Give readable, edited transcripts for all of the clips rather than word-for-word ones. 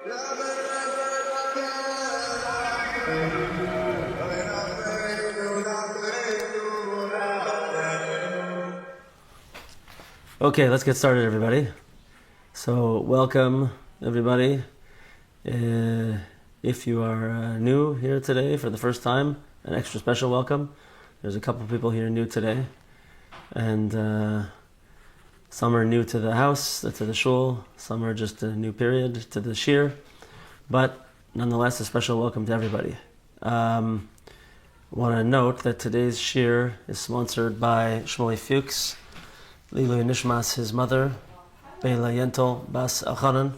Okay, let's get started, everybody. So, welcome, everybody. If you are new here today for the first time, an extra special welcome. There's a couple of people here new today, and some are new to the house, to the shul. Some are just a new period to the Shiur, but nonetheless, a special welcome to everybody. Want to note that today's Shiur is sponsored by Shmuley Fuchs. Lilu Nishmas, his mother, Beila Yentel Bas Elchanan.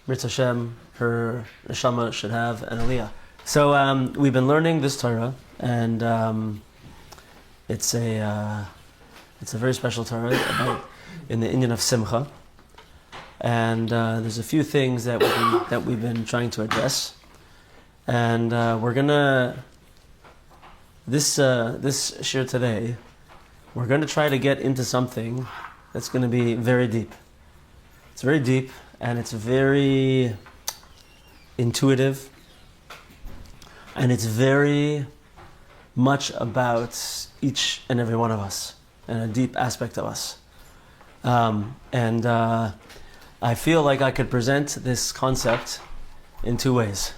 Mirz Hashem, her neshama should have an aliyah. So we've been learning this Torah, and it's a very special Torah about in the inyan of Simcha, and there's a few things that we've been trying to address, and we're gonna this shiur today. We're going to try to get into something that's going to be very deep. It's very deep, and it's very intuitive, and it's very much about each and every one of us, and a deep aspect of us. And I feel like I could present this concept in two ways.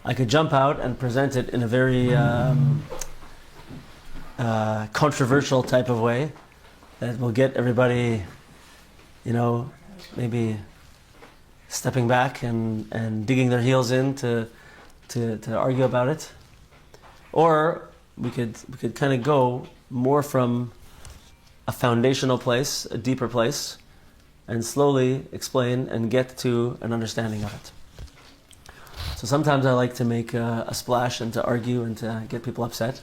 I could jump out and present it in a very controversial type of way that will get everybody, maybe stepping back and digging their heels in to argue about it. Or we could kind of go more from a foundational place, a deeper place, and slowly explain and get to an understanding of it. So sometimes I like to make a splash and to argue and to get people upset.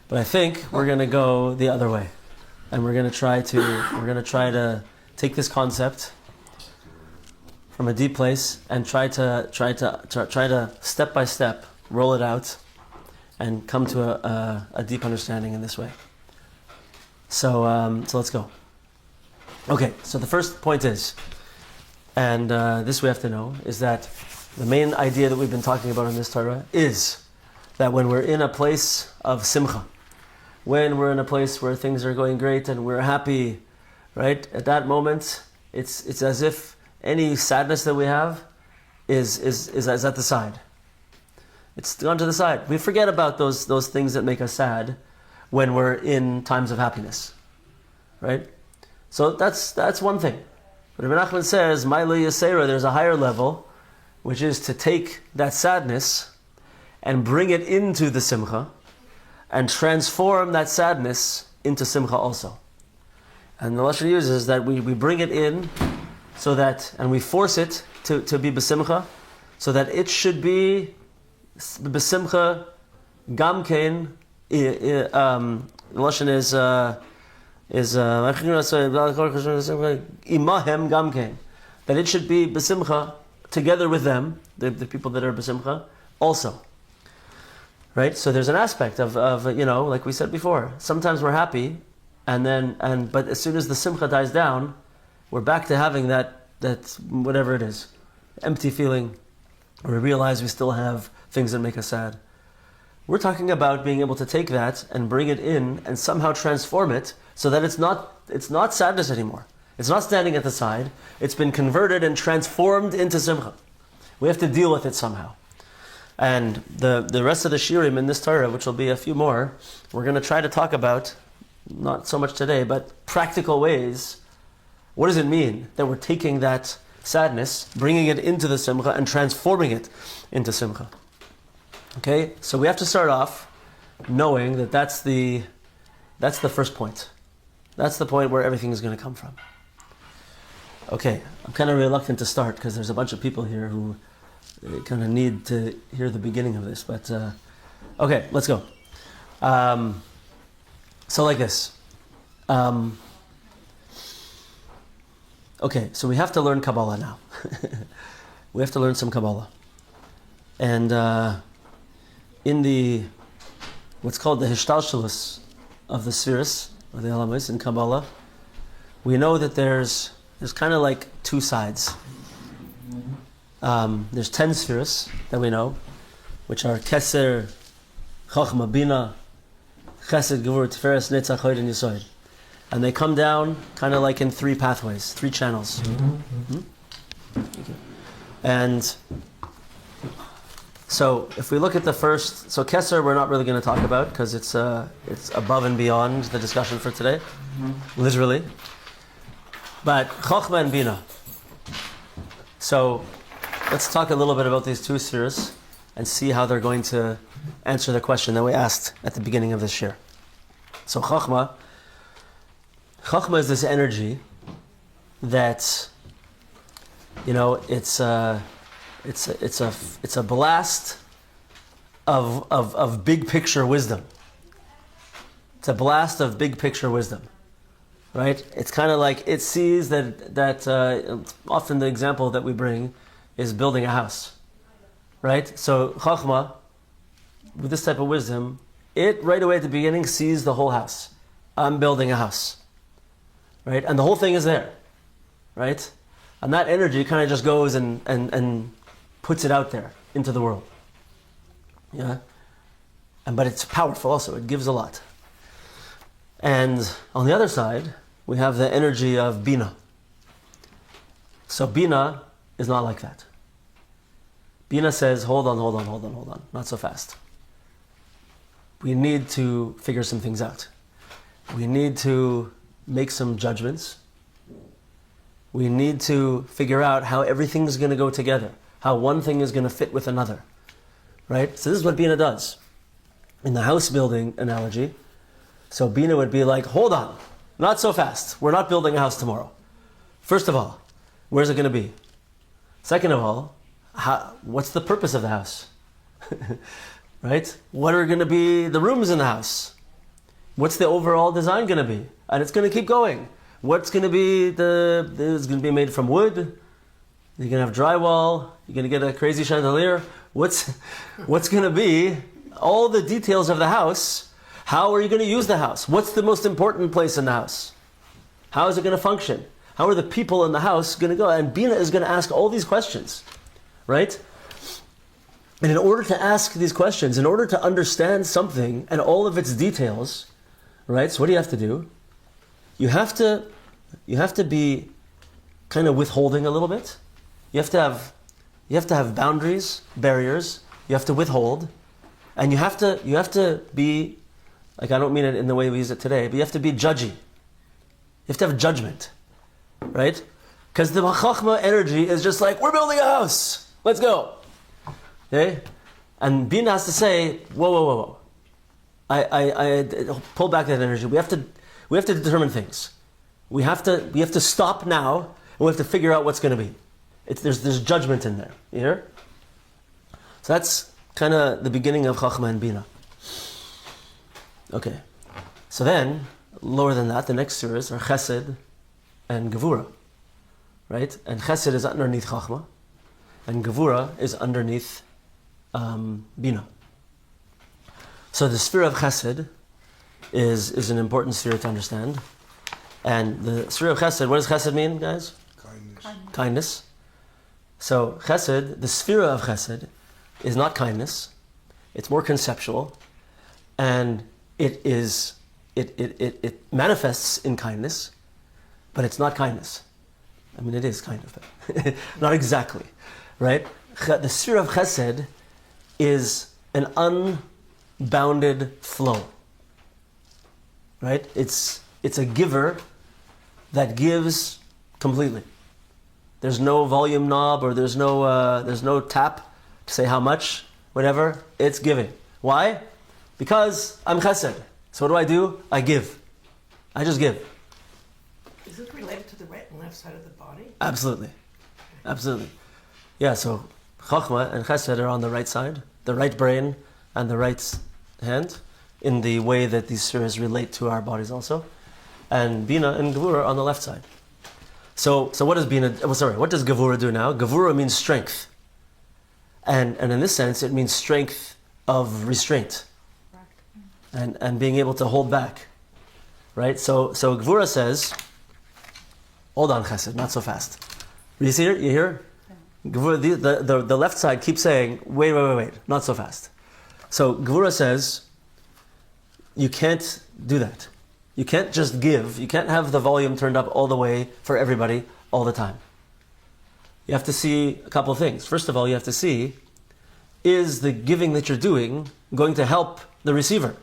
But I think we're going to go the other way, and we're going to try to take this concept from a deep place and try to step by step roll it out and come to a deep understanding in this way. So let's go. Okay, so the first point is, and this we have to know, is that the main idea that we've been talking about in this Torah is that when we're in a place of Simcha, when we're in a place where things are going great and we're happy, right? At that moment, it's as if any sadness that we have is at the side. It's gone to the side. We forget about those things that make us sad when we're in times of happiness, right? So that's one thing. But Rabbi Nachman says, Ma'ila Yasera, there's a higher level, which is to take that sadness and bring it into the Simcha, and transform that sadness into Simcha also. And the Lashon uses that we bring it in so that, and we force it to be B'Simcha, so that it should be B'Simcha Gamkein. The Lashon is Imahem Gamkein. That it should be B'Simcha together with them, the people that are B'Simcha, also. Right, so there's an aspect of like we said before. Sometimes we're happy, but as soon as the simcha dies down, we're back to having that whatever it is, empty feeling, or we realize we still have things that make us sad. We're talking about being able to take that and bring it in and somehow transform it so that it's not sadness anymore. It's not standing at the side. It's been converted and transformed into simcha. We have to deal with it somehow. And the rest of the shiurim in this Torah, which will be a few more, we're going to try to talk about, not so much today, but practical ways. What does it mean that we're taking that sadness, bringing it into the simcha, and transforming it into simcha? Okay, so we have to start off knowing that that's the first point. That's the point where everything is going to come from. Okay, I'm kind of reluctant to start because there's a bunch of people here who kind of need to hear the beginning of this, but okay, let's go. So like this. Okay, so we have to learn Kabbalah now. We have to learn some Kabbalah. And in the, what's called the Hishtalshelus of the Spheres, or the Alamis in Kabbalah, we know that there's kind of like two sides. There's 10 spheres that we know, which are Keser, Chochma, Bina, Chesed, Gevurah, Tiferes, Netzach, Hod, and Yesod. And they come down kind of like in 3 pathways, 3 channels. And so if we look at the first, so Keser we're not really going to talk about because it's above and beyond the discussion for today, literally. But Chochma and Bina. So let's talk a little bit about these 2 spheres and see how they're going to answer the question that we asked at the beginning of this shiur. So Chochma is this energy that, it's a blast of big picture wisdom. It's a blast of big picture wisdom, right? It's kind of like it sees that often the example that we bring is building a house, right? So Chachma, with this type of wisdom, it right away at the beginning sees the whole house. I'm building a house, right? And the whole thing is there, right? And that energy kind of just goes and puts it out there into the world. Yeah? But it's powerful also, it gives a lot. And on the other side, we have the energy of Bina. So Bina is not like that. Bina says, hold on, not so fast. We need to figure some things out. We need to make some judgments. We need to figure out how everything's going to go together, how one thing is going to fit with another, right? So this is what Bina does. In the house building analogy, so Bina would be like, hold on, not so fast. We're not building a house tomorrow. First of all, where's it going to be? Second of all, what's the purpose of the house? Right? What are going to be the rooms in the house? What's the overall design going to be? And it's going to keep going. What's going to be it's going to be made from wood? You're going to have drywall. You're going to get a crazy chandelier. What's going to be all the details of the house? How are you going to use the house? What's the most important place in the house? How is it going to function? How are the people in the house going to go? And Bina is going to ask all these questions, right? And in order to ask these questions, in order to understand something and all of its details, right? So what do you have to do? You have to be kind of withholding a little bit. You have to have boundaries, barriers. You have to withhold, and you have to be, like, I don't mean it in the way we use it today, but you have to be judgy. You have to have judgment, right? Because the Chachma energy is just like, we're building a house. Let's go. Okay? And Bina has to say, whoa. I pull back that energy. We have to determine things. We have to stop now, and we have to figure out what's going to be. There's judgment in there. You hear? So that's kind of the beginning of Chachma and Bina. Okay. So then, lower than that, the next spheres are Chesed and Gevurah. Right? And Chesed is underneath Chachma, and Gevurah is underneath Bina. So the sphere of Chesed is an important sphere to understand. And the sphere of Chesed, what does Chesed mean, guys? Kindness. So Chesed, the sphere of Chesed, is not kindness. It's more conceptual, and it manifests in kindness, but it's not kindness. I mean, it is kind of, but not exactly, right? The sphere of Chesed is an unbounded flow, right? It's a giver that gives completely. There's no volume knob, or there's no tap to say how much, whatever. It's giving. Why? Because I'm Chesed. So what do? I give. I just give. Is it related to the right and left side of the body? Absolutely. Yeah, so Chachma and Chesed are on the right side, the right brain and the right hand, in the way that these spheres relate to our bodies also. And Bina and Gevurah on the left side. So what does what does Gevurah do now? Gevurah means strength. And in this sense, it means strength of restraint. And being able to hold back. Right? So Gevurah says, hold on, Chesed, not so fast. You see it? You hear? The left side keeps saying, wait, not so fast. So Gevura says, you can't do that. You can't just give. You can't have the volume turned up all the way for everybody all the time. You have to see a couple of things. First of all, you have to see, is the giving that you're doing going to help the receiver?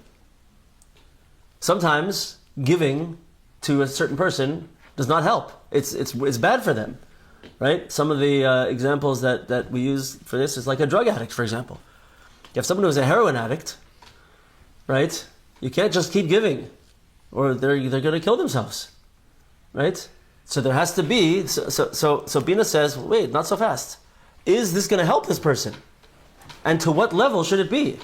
Sometimes giving to a certain person does not help. It's bad for them, right? Some of the examples that we use for this is like a drug addict, for example. You have someone who's a heroin addict, right? You can't just keep giving, or they're going to kill themselves, right? So there has to be. So Bina says, wait, not so fast. Is this going to help this person? And to what level should it be?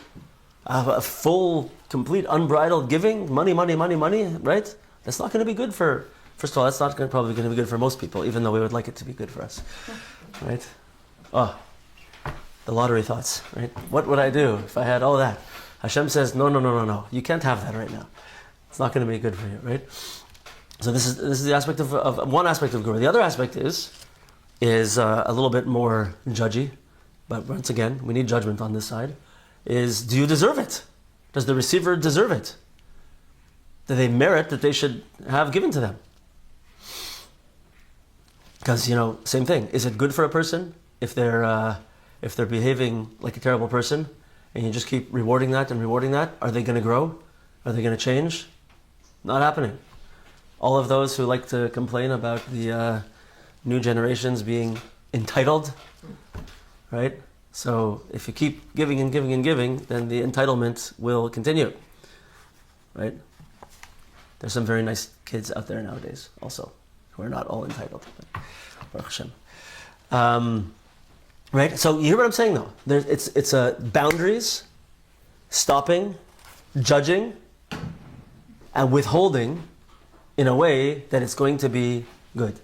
A full, complete, unbridled giving, money, right? That's not going to be good for. First of all, that's not probably going to be good for most people, even though we would like it to be good for us, right? Oh, the lottery thoughts, right? What would I do if I had all that? Hashem says, no. You can't have that right now. It's not going to be good for you, right? So this is the aspect of one aspect of Guru. The other aspect is a little bit more judgy, but once again, we need judgment on this side. Is, do you deserve it? Does the receiver deserve it? Do they merit that they should have given to them? Because, same thing. Is it good for a person if they're behaving like a terrible person, and you just keep rewarding that and rewarding that? Are they going to grow? Are they going to change? Not happening. All of those who like to complain about the new generations being entitled, right? So if you keep giving and giving and giving, then the entitlement will continue, right? There's some very nice kids out there nowadays also who are not all entitled. Baruch Hashem. Right? So you hear what I'm saying though? It's boundaries, stopping, judging, and withholding in a way that it's going to be good.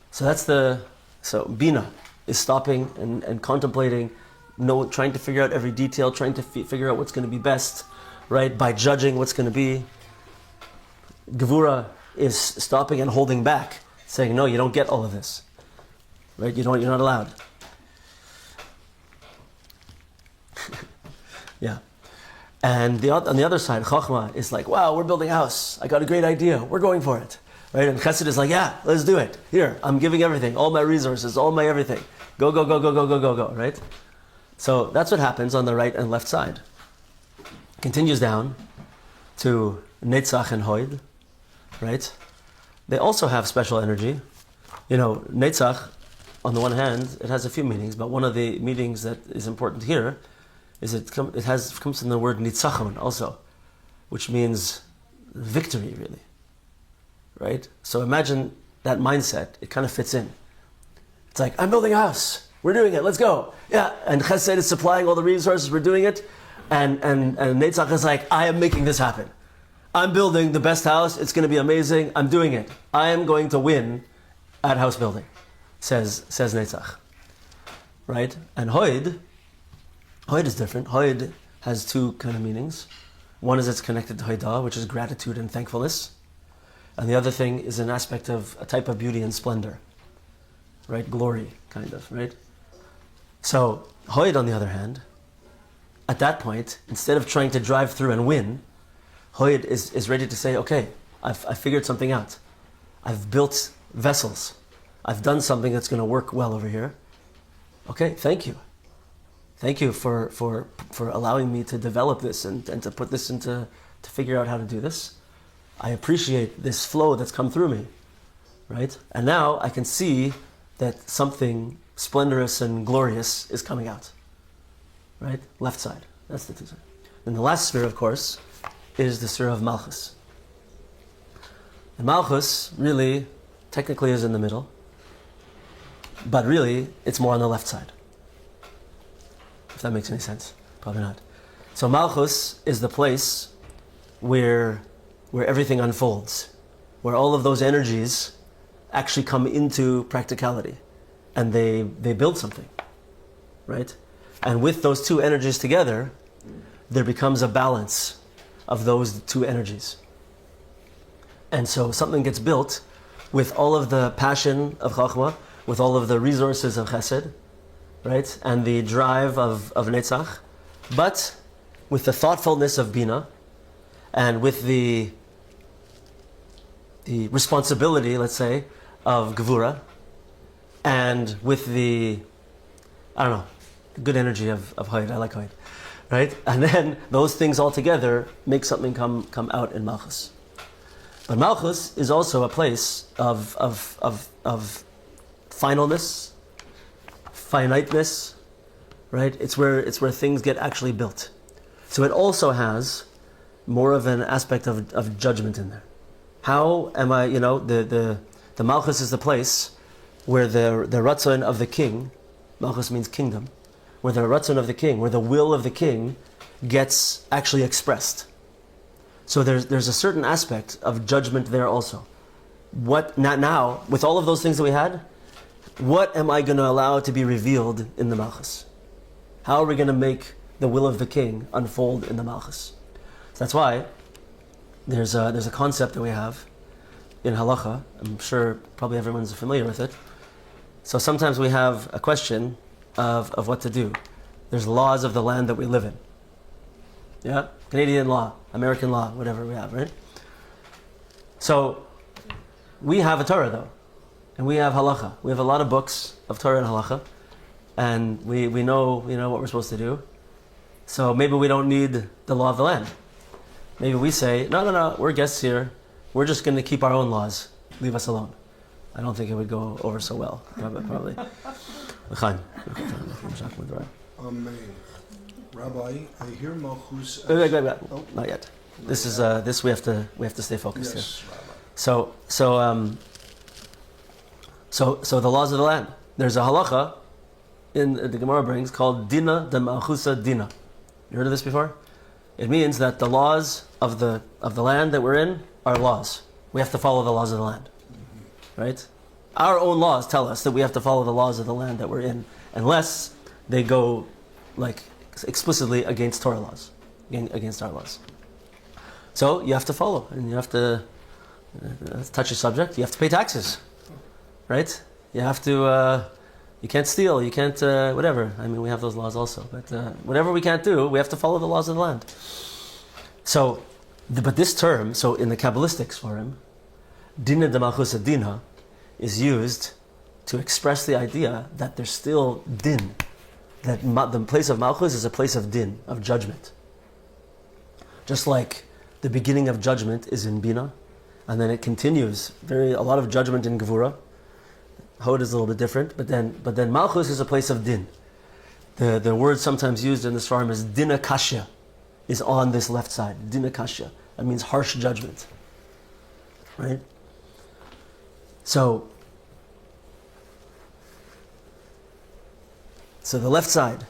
So Bina is stopping and contemplating, trying to figure out every detail, trying to figure out what's going to be best, right? By judging what's going to be. Gevura is stopping and holding back, saying, no, you don't get all of this. Right? You're not allowed. Yeah. And on the other side, Chochmah is like, wow, we're building a house. I got a great idea. We're going for it. Right? And Chesed is like, yeah, let's do it. Here, I'm giving everything, all my resources, all my everything. Go, right? So that's what happens on the right and left side. Continues down to Netzach and Hoid, right? They also have special energy. Netzach, on the one hand, it has a few meanings, but one of the meanings that is important here is it comes from the word nitzachon also, which means victory, really. Right? So imagine that mindset. It kind of fits in. It's like, I'm building a house. We're doing it. Let's go. Yeah. And Chesed is supplying all the resources. We're doing it. And Netzach is like, I am making this happen. I'm building the best house. It's going to be amazing. I'm doing it. I am going to win at house building, says Netzach. Right? And Hoid is different. Hoid has two kind of meanings. One is it's connected to Hoidah, which is gratitude and thankfulness. And the other thing is an aspect of a type of beauty and splendor. Right? Glory, kind of, right? So, Hoid, on the other hand, at that point, instead of trying to drive through and win, Hoid is ready to say, okay, I've figured something out. I've built vessels. I've done something that's going to work well over here. Okay, thank you. Thank you for allowing me to develop this and to put this to figure out how to do this. I appreciate this flow that's come through me, right? And now I can see that something splendorous and glorious is coming out, right? Left side, that's the two sides. And the last sphere, of course, is the sphere of Malchus. And Malchus really, technically is in the middle, but really, it's more on the left side. If that makes any sense. Probably not. So Malchus is the place where everything unfolds, where all of those energies actually come into practicality, and they build something, right? And with those two energies together, there becomes a balance of those two energies. And so something gets built with all of the passion of Chachma, with all of the resources of chesed, right? And the drive of netzach, but with the thoughtfulness of bina, and with the responsibility, let's say, of gevura, and with the, I don't know, good energy of Hoyd. I like Hoyd, right? And then those things all together make something come out in Malchus. But Malchus is also a place of finalness, finiteness, right? It's where things get actually built. So it also has more of an aspect of judgment in there. How am I, the Malchus is the place where the ratzon of the king, Malchus means kingdom, where the ratzon of the king, where the will of the king gets actually expressed. So there's a certain aspect of judgment there also. What now, with all of those things that we had, what am I going to allow to be revealed in the Malchus? How are we going to make the will of the king unfold in the Malchus? So that's why there's a concept that we have in halacha. I'm sure probably everyone's familiar with it. So sometimes we have a question of what to do. There's laws of the land that we live in. Yeah? Canadian law, American law, whatever we have, right? So we have a Torah though, and we have halacha. We have a lot of books of Torah and halacha, and we know what we're supposed to do. So maybe we don't need the law of the land. Maybe we say, no, we're guests here. We're just going to keep our own laws. Leave us alone. I don't think it would go over so well, probably. Amen. Rabbi, I hear Malchus. Wait. Not yet. This is this we have to stay focused Yes, here. Rabbi. So the laws of the land. There's a halacha in the Gemara brings called Dina de Malchusa Dina. You heard of this before? It means that the laws of the land that we're in are laws. We have to follow the laws of the land, right? Our own laws tell us that we have to follow the laws of the land that we're in, unless they go like explicitly against Torah laws, against our laws. So you have to follow, and you have to touch a subject. You have to pay taxes, right? You have to. You can't steal. You can't whatever. I mean, we have those laws also. But whatever we can't do, we have to follow the laws of the land. So, but this term, so in the Kabbalistic forum, Dina de Malchusa Dina, is used to express the idea that there's still din, that the place of Malchus is a place of din, of judgment. Just like the beginning of judgment is in Bina, and then it continues. A lot of judgment in Gevura. Hod is a little bit different, but then Malchus is a place of din. The word sometimes used in this form is dina kashya, is on this left side. Dina kashya. That means harsh judgment. Right? So the left side,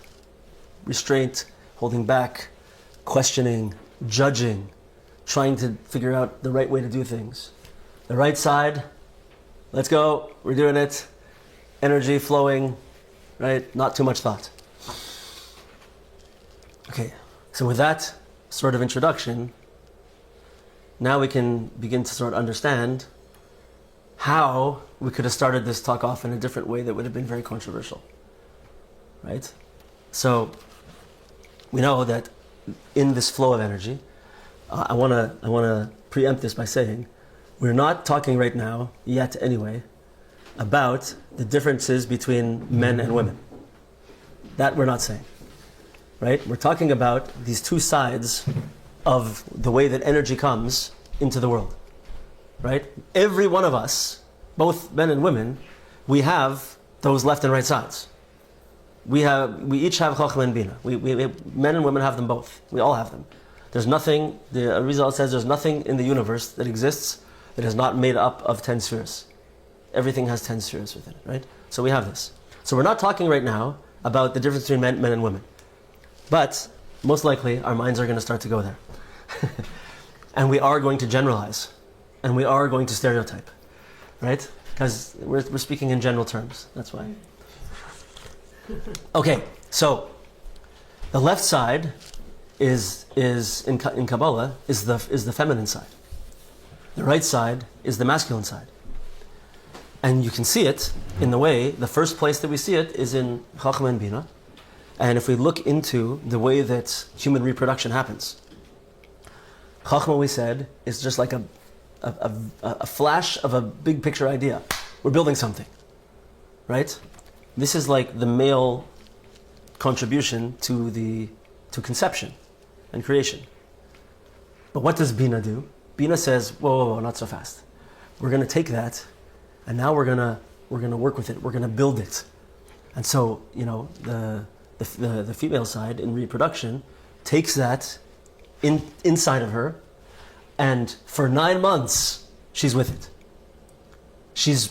restraint, holding back, questioning, judging, trying to figure out the right way to do things. The right side, let's go, we're doing it, energy flowing, right? Not too much thought. Okay, so with that sort of introduction, now we can begin to sort of understand how we could have started this talk off in a different way that would have been very controversial. Right? So we know that in this flow of energy, I want to preempt this by saying we're not talking right now, yet anyway, about the differences between men and women. That we're not saying. Right? We're talking about these two sides of the way that energy comes into the world. Right? Every one of us, both men and women, we have those left and right sides. We each have Chachma and Bina. We men and women have them both. We all have them. There's nothing, the Arizal says there's nothing in the universe that exists that is not made up of 10 spheres. Everything has 10 spheres within it, right? So we have this. So we're not talking right now about the difference between men and women. But most likely our minds are going to start to go there. And we are going to generalize. And we are going to stereotype. Right? Because we're speaking in general terms. That's why. Okay, so the left side is in Kabbalah is the feminine side. The right side is the masculine side. And you can see it in the way, the first place that we see it is in Chachma and Bina. And if we look into the way that human reproduction happens, Chachma, we said, is just like a flash of a big picture idea. We're building something, right? This is like the male contribution to conception and creation. But what does Bina do? Bina says, whoa, not so fast. We're going to take that, and now we're gonna work with it. We're gonna build it. And so, the female side in reproduction takes that inside of her, and for 9 months she's with it. She's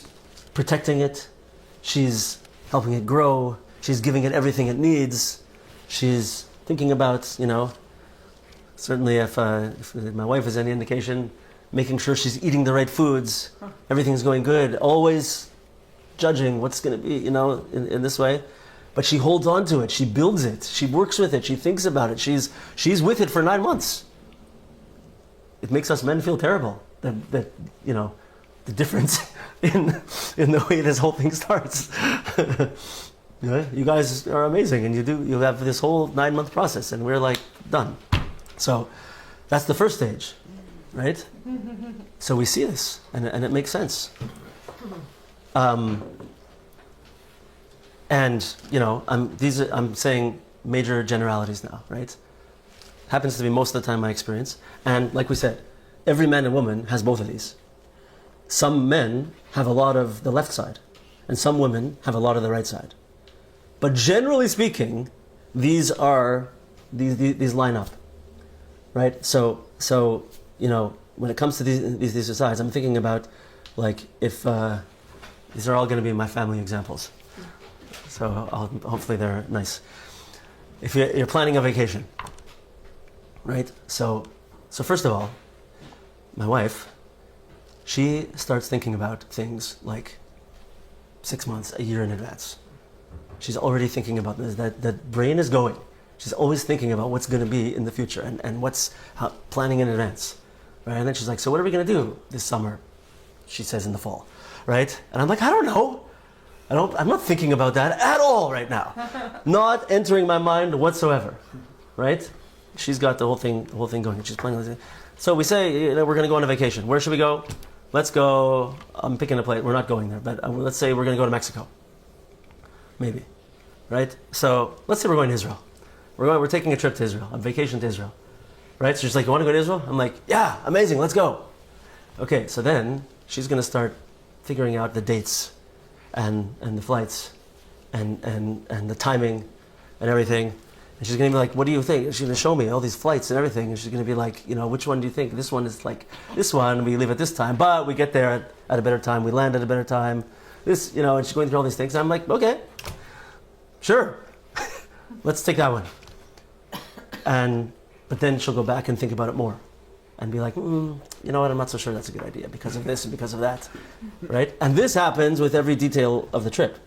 protecting it. She's helping it grow. She's giving it everything it needs. She's thinking about, certainly if my wife is any indication, making sure she's eating the right foods, everything's going good, always judging what's going to be, in this way. But she holds on to it, she builds it, she works with it, she thinks about it, she's with it for 9 months. It makes us men feel terrible, that the difference in the way this whole thing starts. You guys are amazing, and you have this whole 9-month process, and we're like, done. So that's the first stage, right? So we see this, and it makes sense. I'm saying major generalities now, right? Happens to be most of the time my experience. And like we said, every man and woman has both of these. Some men have a lot of the left side, and some women have a lot of the right side. But generally speaking, these line up, right? So when it comes to these two sides, I'm thinking about, like, if these are all going to be my family examples. So hopefully they're nice. If you're planning a vacation, right? So first of all, my wife, she starts thinking about things like 6 months, a year in advance. She's already thinking about this. That brain is going. She's always thinking about what's going to be in the future and planning in advance, right? And then she's like, so what are we going to do this summer? She says in the fall, right? And I'm like, I don't know. I'm not thinking about that at all right now. Not entering my mind whatsoever, right? She's got the whole thing going. And she's planning. So we say, we're going to go on a vacation. Where should we go? Let's go. I'm picking a place. We're not going there, but let's say we're going to go to Mexico. Maybe, right? So let's say we're going to Israel. We're taking a trip to Israel, a vacation to Israel, right? So she's like, you want to go to Israel? I'm like, yeah, amazing, let's go. Okay, so then she's going to start figuring out the dates and the flights and the timing and everything. And she's going to be like, what do you think? She's going to show me all these flights and everything. And she's going to be like, which one do you think? This one is like this one. We leave at this time, but we get there at a better time. We land at a better time. This, and she's going through all these things. And I'm like, okay, sure. Let's take that one. But then she'll go back and think about it more and be like, you know what, I'm not so sure that's a good idea because of this and because of that, right? And this happens with every detail of the trip.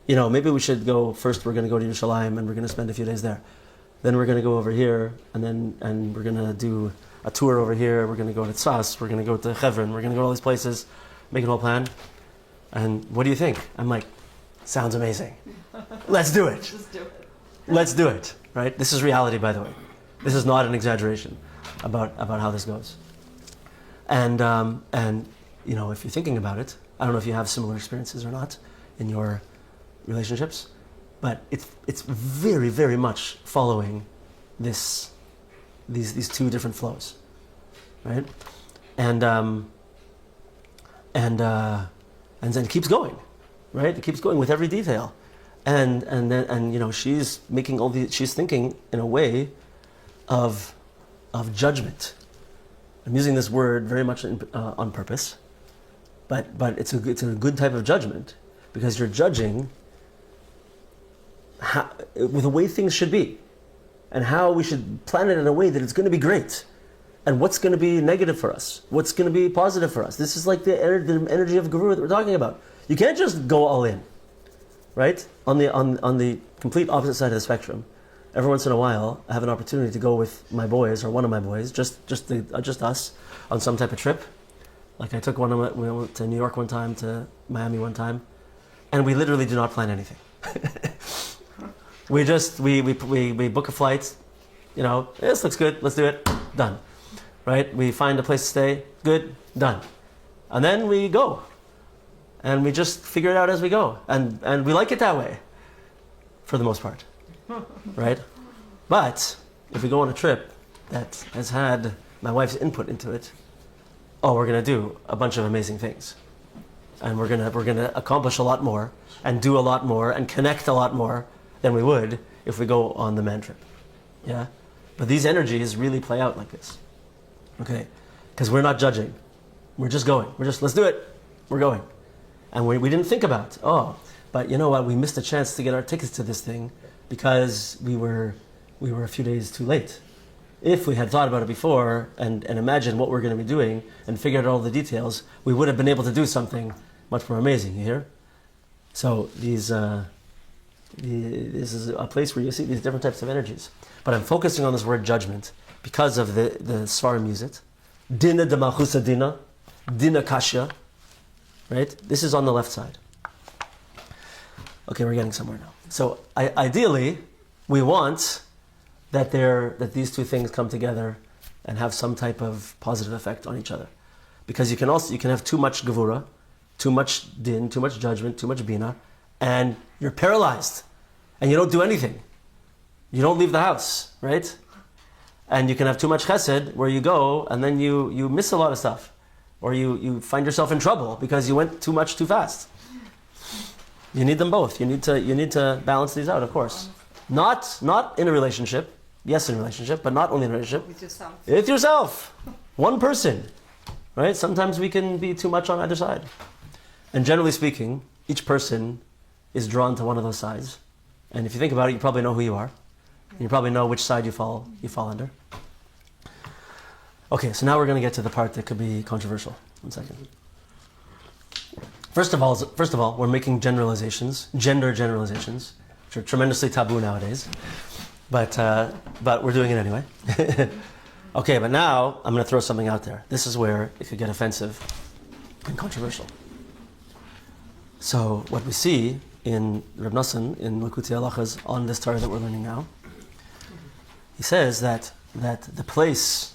Maybe we should go, first we're going to go to Yerushalayim and we're going to spend a few days there. Then we're going to go over here and we're going to do a tour over here. We're going to go to Tzas, we're going to go to Hebron, we're going to go to all these places, make an whole plan. And what do you think? I'm like, sounds amazing. Let's do it. Just do it. Let's do it, right? This is reality, by the way. This is not an exaggeration about how this goes. And if you're thinking about it, I don't know if you have similar experiences or not in your relationships, but it's very, very much following these two different flows, right? And then it keeps going, right? It keeps going with every detail. And she's making she's thinking in a way of judgment. I'm using this word very much on purpose, but it's a good type of judgment because you're judging with the way things should be and how we should plan it in a way that it's going to be great and what's going to be negative for us, what's going to be positive for us. This is like the energy of Guru that we're talking about. You can't just go all in. Right? On the complete opposite side of the spectrum, every once in a while, I have an opportunity to go with my boys or one of my boys, just us, on some type of trip, Like I took we went to New York one time, to Miami one time, and we literally do not plan anything. we book a flight, this looks good, let's do it, done. Right? We find a place to stay, good, done. And then we go. And we just figure it out as we go. And we like it that way, for the most part. Right? But if we go on a trip that has had my wife's input into it, we're gonna do a bunch of amazing things. And we're gonna accomplish a lot more and do a lot more and connect a lot more than we would if we go on the man trip. Yeah? But these energies really play out like this. Okay? Because we're not judging. We're just going. Let's do it. We're going. And we didn't think about, but you know what? We missed a chance to get our tickets to this thing because we were a few days too late. If we had thought about it before and imagined what we're going to be doing and figured out all the details, we would have been able to do something much more amazing, you hear? So this is a place where you see these different types of energies. But I'm focusing on this word judgment because of the Svarim use it. Dina de Malchusa Dina, Dina Kashya, right? This is on the left side. Okay, we're getting somewhere now. So ideally, we want that these two things come together and have some type of positive effect on each other. Because you can have too much gevura, too much din, too much judgment, too much bina, and you're paralyzed, and you don't do anything. You don't leave the house, right? And you can have too much chesed, where you go, and then you miss a lot of stuff. Or you find yourself in trouble because you went too much too fast. You need them both. You need to balance these out, of course. Not in a relationship. Yes, in a relationship, but not only in a relationship. With yourself. With yourself. One person. Right? Sometimes we can be too much on either side. And generally speaking, each person is drawn to one of those sides. And if you think about it, you probably know who you are. And you probably know which side you fall under. Okay, so now we're going to get to the part that could be controversial. 1 second. First of all, we're making generalizations, gender generalizations, which are tremendously taboo nowadays. But we're doing it anyway. Okay, but now I'm going to throw something out there. This is where it could get offensive and controversial. So what we see in Reb Nosson, in Likutei Halachos, on this Torah that we're learning now, he says that the place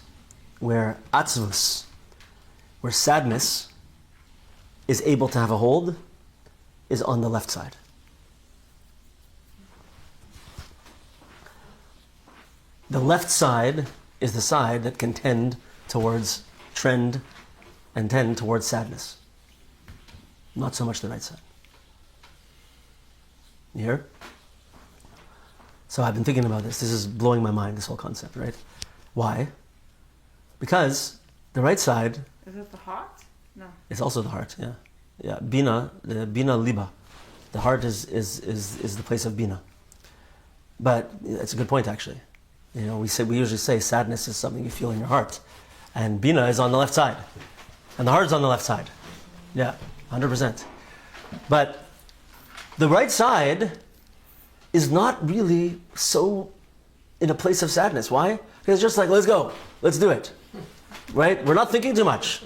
where atzvus, where sadness is able to have a hold, is on the left side. The left side is the side that can tend towards trend and tend towards sadness. Not so much the right side. You hear? So I've been thinking about this. This is blowing my mind, this whole concept, right? Why? Because the right side... Is it the heart? No. It's also the heart, yeah. Yeah, Bina, the Bina Liba. The heart is the place of Bina. But it's a good point, actually. We usually say sadness is something you feel in your heart. And Bina is on the left side. And the heart is on the left side. Yeah, 100%. But the right side is not really so in a place of sadness. Why? Because it's just like, let's go. Let's do it. Right? We're not thinking too much.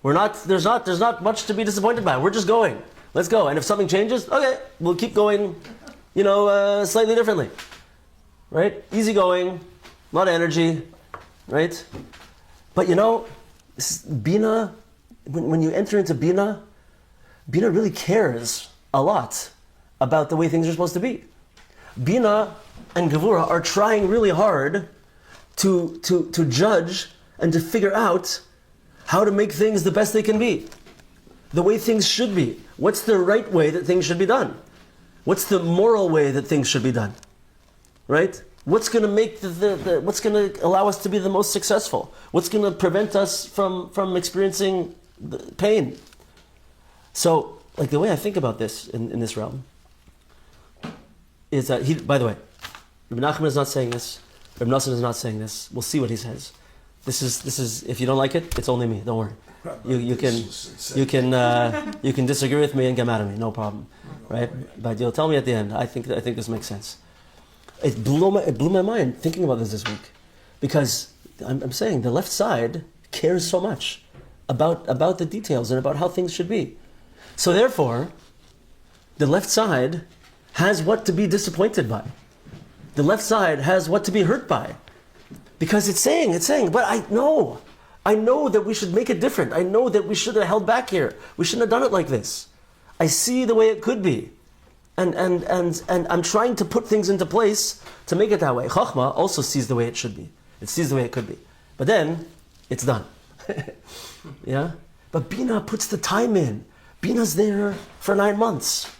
There's not much to be disappointed by. We're just going. Let's go. And if something changes, okay, we'll keep going, slightly differently. Right? Easy going, a lot of energy, right? But Bina, when you enter into Bina really cares a lot about the way things are supposed to be. Bina and Gevura are trying really hard to judge and to figure out how to make things the best they can be. The way things should be. What's the right way that things should be done? What's the moral way that things should be done? Right? What's going to make what's going to allow us to be the most successful? What's going to prevent us from experiencing pain? So, like the way I think about this in this realm is that by the way, Rabbi Nachman is not saying this. Rabbi Nosson is not saying this. We'll see what he says. This is. If you don't like it, it's only me. Don't worry. You can disagree with me and get mad at me. No problem, right? But you'll tell me at the end. I think this makes sense. It blew my mind thinking about this week, because I'm saying the left side cares so much about the details and about how things should be. So therefore, the left side has what to be disappointed by. The left side has what to be hurt by. Because it's saying, but I know that we should make it different. I know that we should have held back here. We shouldn't have done it like this. I see the way it could be. And I'm trying to put things into place to make it that way. Chachma also sees the way it should be. It sees the way it could be. But then, it's done. Yeah? But Bina puts the time in. Bina's there for 9 months.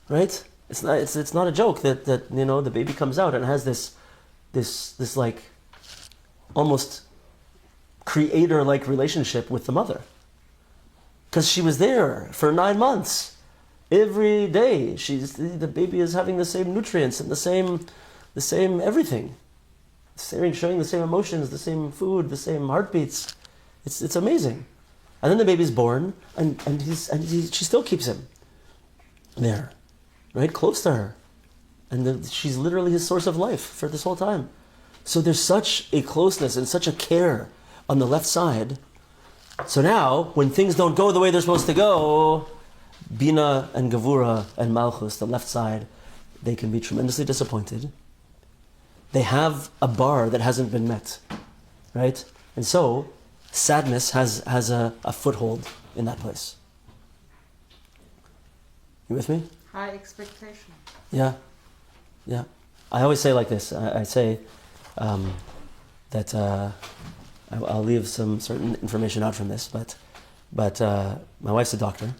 Right? It's not a joke that the baby comes out and has this like almost creator-like relationship with the mother. Because she was there for 9 months. Every day, the baby is having the same nutrients and the same everything. Showing the same emotions, the same food, the same heartbeats. It's amazing. And then the baby's born, and she still keeps him there, right, close to her, and she's literally his source of life for this whole time. So there's such a closeness and such a care on the left side. So now, when things don't go the way they're supposed to go, Bina and Gevura and Malchus, the left side, they can be tremendously disappointed. They have a bar that hasn't been met, right? And so, sadness has a foothold in that place. You with me? High expectation. Yeah. I always say like this. I say that I'll leave some certain information out from this, but my wife's a doctor,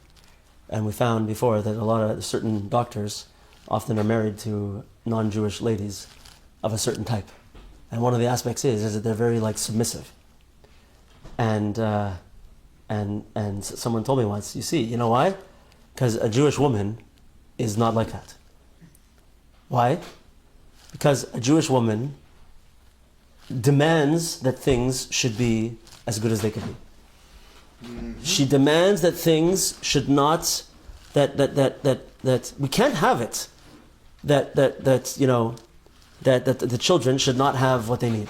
and we found before that a lot of certain doctors often are married to non-Jewish ladies of a certain type, and one of the aspects is that they're very like submissive. And someone told me once, you know why? Because a Jewish woman is not like that. Why? Because a Jewish woman demands that things should be as good as they can be. Mm-hmm. She demands that things should not, that we can't have it, that the children should not have what they need.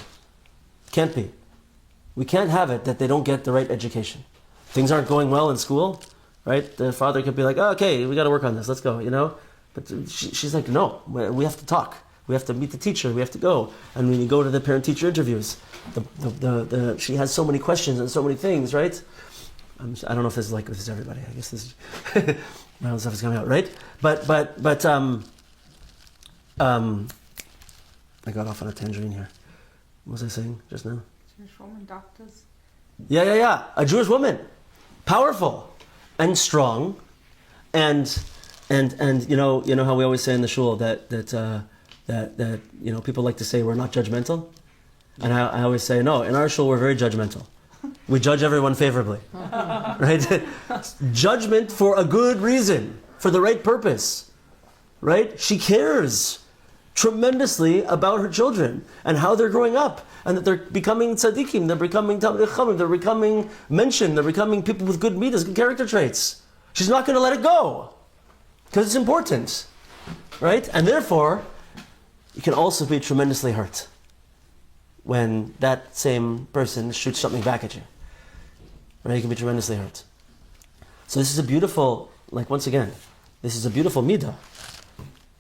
Can't be. We can't have it that they don't get the right education. Things aren't going well in school, right? The father could be like, oh, okay, we got to work on this, let's go, But she's like, no, we have to talk. We have to meet the teacher. We have to go. And when you go to the parent-teacher interviews, she has so many questions and so many things, right? I don't know if this is like this is everybody. I guess this is my own stuff is coming out, right? But I got off on a tangerine here. What was I saying just now? Jewish woman doctors. Yeah. A Jewish woman, powerful and strong, and you know how we always say in the shul that people like to say we're not judgmental, and I always say no. In our shul we're very judgmental. We judge everyone favorably, right? Judgment for a good reason, for the right purpose, right? She cares tremendously about her children and how they're growing up, and that they're becoming tzaddikim, they're becoming talmidei chachamim, they're becoming mentioned, they're becoming people with good midas, good character traits. She's not going to let it go because it's important, right? And therefore, you can also be tremendously hurt when that same person shoots something back at you. Right? You can be tremendously hurt. So this is a beautiful, once again, this is a beautiful midah.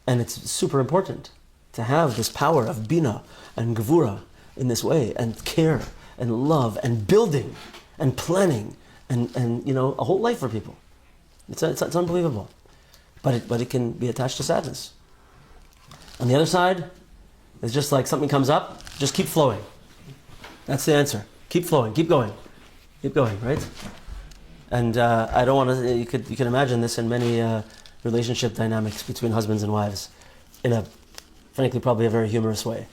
And it's super important to have this power of bina and gevura in this way, and care and love and building and planning and a whole life for people. It's unbelievable. But it can be attached to sadness. On the other side, it's just like something comes up, just keep flowing. That's the answer. Keep flowing, keep going, right? And I don't want to. You can imagine this in many relationship dynamics between husbands and wives, in a, frankly, probably a very humorous way,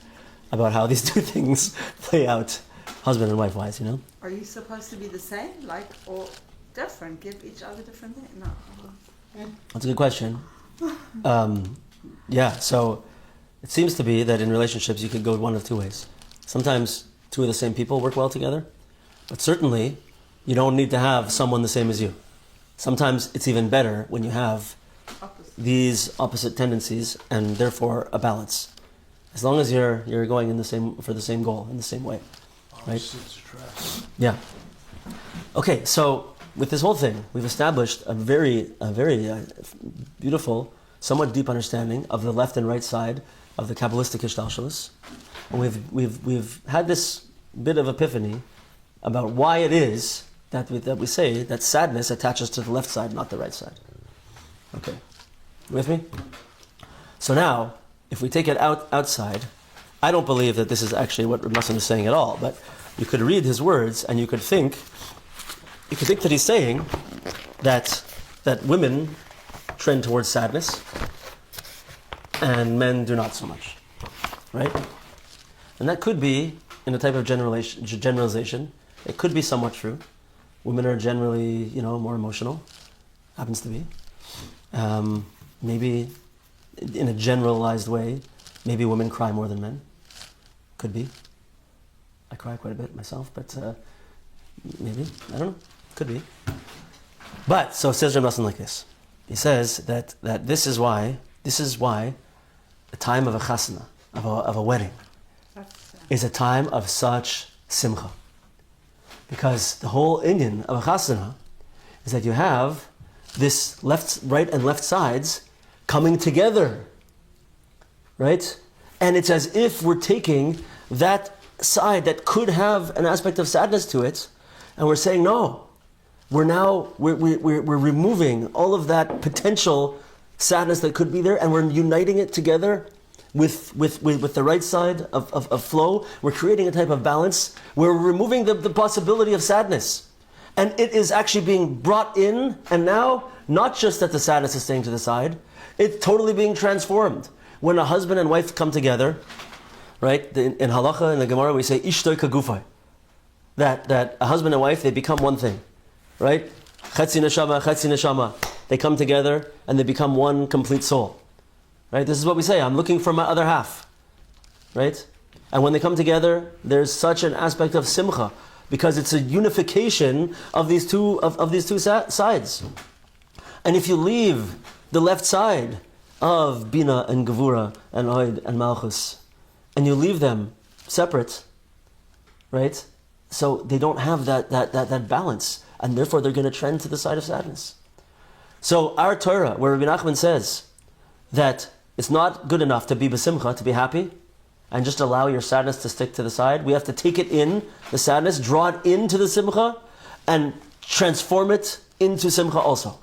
about how these two things play out, husband and wife wise. Are you supposed to be the same, or different? Give each other different things? No. That's a good question. So it seems to be that in relationships you could go one of two ways. Sometimes two of the same people work well together, but certainly you don't need to have someone the same as you. Sometimes it's even better when you have these opposite tendencies and therefore a balance. As long as you're going for the same goal in the same way, right? Opposites attract. Yeah. Okay, so with this whole thing, we've established a very beautiful, somewhat deep understanding of the left and right side of the Kabbalistic Ishtalshalos. And we've had this bit of epiphany about why it is that we say that sadness attaches to the left side, not the right side. Okay, you with me? So now, if we take it outside, I don't believe that this is actually what Gislason is saying at all, but you could read his words and you could think that he's saying that women trend towards sadness and men do not so much, right? And that could be, in a type of generalization, it could be somewhat true. Women are generally, more emotional. Happens to be. Maybe, in a generalized way, maybe women cry more than men. Could be. I cry quite a bit myself, but maybe. I don't know. Could be. But, so says Gislason like this. He says that this is why the time of a chasana, of a wedding, is a time of such simcha. Because the whole inyan of a chasana is that you have this right and left sides coming together, right? And it's as if we're taking that side that could have an aspect of sadness to it, and we're saying, no, we're removing all of that potential sadness that could be there, and we're uniting it together with the right side of flow. We're creating a type of balance. We're removing the possibility of sadness. And it is actually being brought in, and now, not just that the sadness is staying to the side, it's totally being transformed. When a husband and wife come together, right, in halacha, in the Gemara, we say, ishtoi kagufai. That a husband and wife, they become one thing, right? Chetzi neshama. They come together, and they become one complete soul. Right? This is what we say, I'm looking for my other half. Right? And when they come together, there's such an aspect of simcha, because it's a unification of these two sides. And if you leave the left side of Bina and Gevura and Oid and Malchus, and you leave them separate, right? So they don't have that balance, and therefore they're going to trend to the side of sadness. So our Torah, where Rabbi Nachman says that it's not good enough to be besimcha, to be happy, and just allow your sadness to stick to the side. We have to take it in, the sadness, draw it into the simcha, and transform it into simcha also.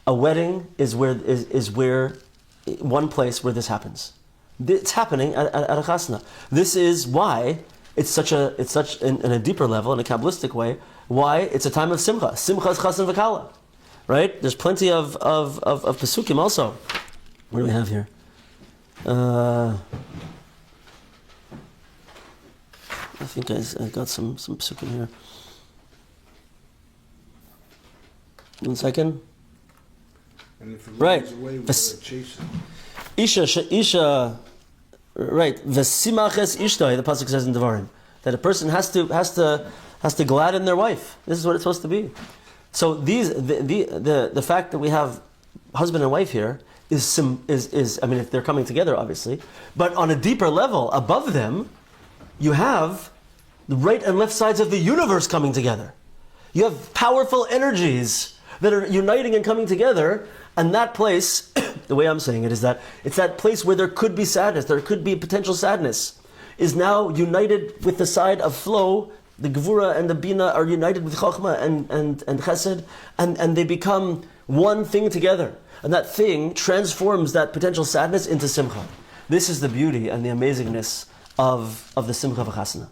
A wedding is where one place where this happens. It's happening at a chasna. This is why it's such in a deeper level, in a Kabbalistic way, why it's a time of simcha. Simcha is chasan v'kala. Right? There's plenty of pesukim also. What do we have here? I think I got some pesukim here. 1 second. And if it right. runs away, we're going to chase it. Isha, right? V'simaches ishtoi, the pasuk says in Devarim, that a person has to gladden their wife. This is what it's supposed to be. So the fact that we have husband and wife here is I mean, if they're coming together, obviously, but on a deeper level above them, you have the right and left sides of the universe coming together. You have powerful energies that are uniting and coming together, and that place, the way I'm saying it is that it's that place where there could be sadness, there could be potential sadness, is now united with the side of flow. The Gevura and the Bina are united with Chochmah and Chesed, and they become one thing together. And that thing transforms that potential sadness into Simcha. This is the beauty and the amazingness of the Simcha v'Chasana.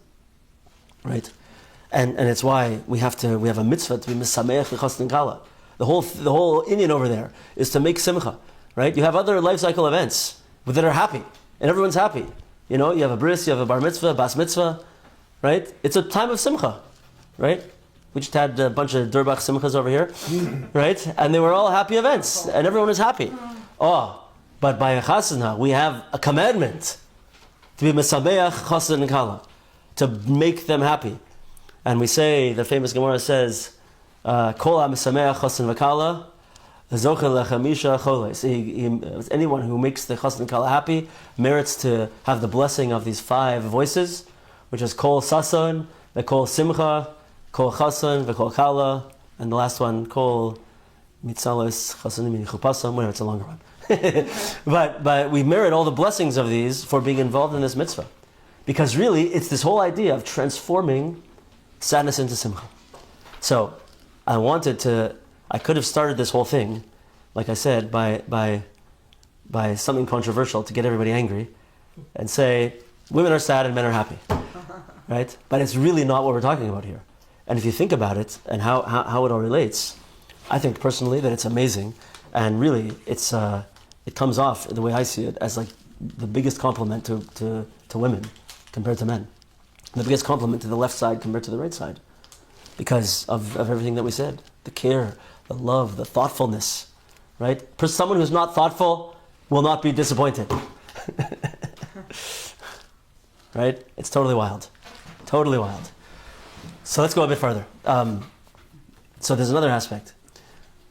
Right? And it's why we have a mitzvah to be Misameach v'Chasna Kala. The whole inyan over there is to make Simcha. Right? You have other life cycle events that are happy, and everyone's happy. You have a bris, you have a bar mitzvah, bas mitzvah. Right? It's a time of simcha, right? We just had a bunch of Durbach simchas over here, right? And they were all happy events, and everyone was happy. Oh, but by a chasana, we have a commandment to be mesameach chasan and kala, to make them happy. And we say, the famous Gemara says, Kol ha-mesameach chasan v'kala, zochel lechamisha choles. Anyone who makes the chasan and kala happy merits to have the blessing of these 5 voices, which is Kol Sason, the Kol Simcha, kol chasan v'kol kala, and the last one, kol mitzalas chasanim chupasam. Whatever, it's a longer one. but we merit all the blessings of these for being involved in this mitzvah. Because really, it's this whole idea of transforming sadness into simcha. So, I could have started this whole thing, like I said, by something controversial to get everybody angry, and say, women are sad and men are happy. Right? But it's really not what we're talking about here. And if you think about it, and how it all relates, I think personally that it's amazing, and really, it comes off, the way I see it, as like the biggest compliment to women compared to men. The biggest compliment to the left side compared to the right side. Because of everything that we said. The care, the love, the thoughtfulness. Right? For someone who's not thoughtful will not be disappointed. Right? It's totally wild. Totally wild. So let's go a bit further. So there's another aspect.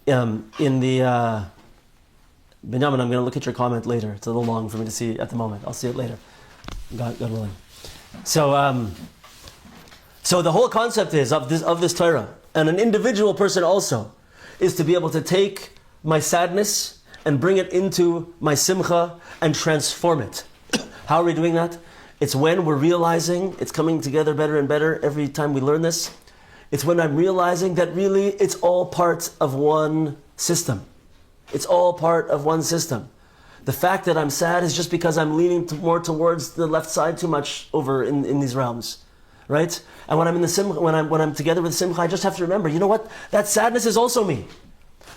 In the... Benjamin, I'm going to look at your comment later. It's a little long for me to see at the moment. I'll see it later. God willing. So the whole concept is of this Torah, and an individual person also, is to be able to take my sadness and bring it into my simcha and transform it. How are we doing that? It's when we're realizing it's coming together better and better every time we learn this. It's when I'm realizing that really it's all part of one system. It's all part of one system. The fact that I'm sad is just because I'm leaning more towards the left side too much over in these realms, right? And when I'm in the simcha, when I'm together with simcha, I just have to remember, you know what? That sadness is also me.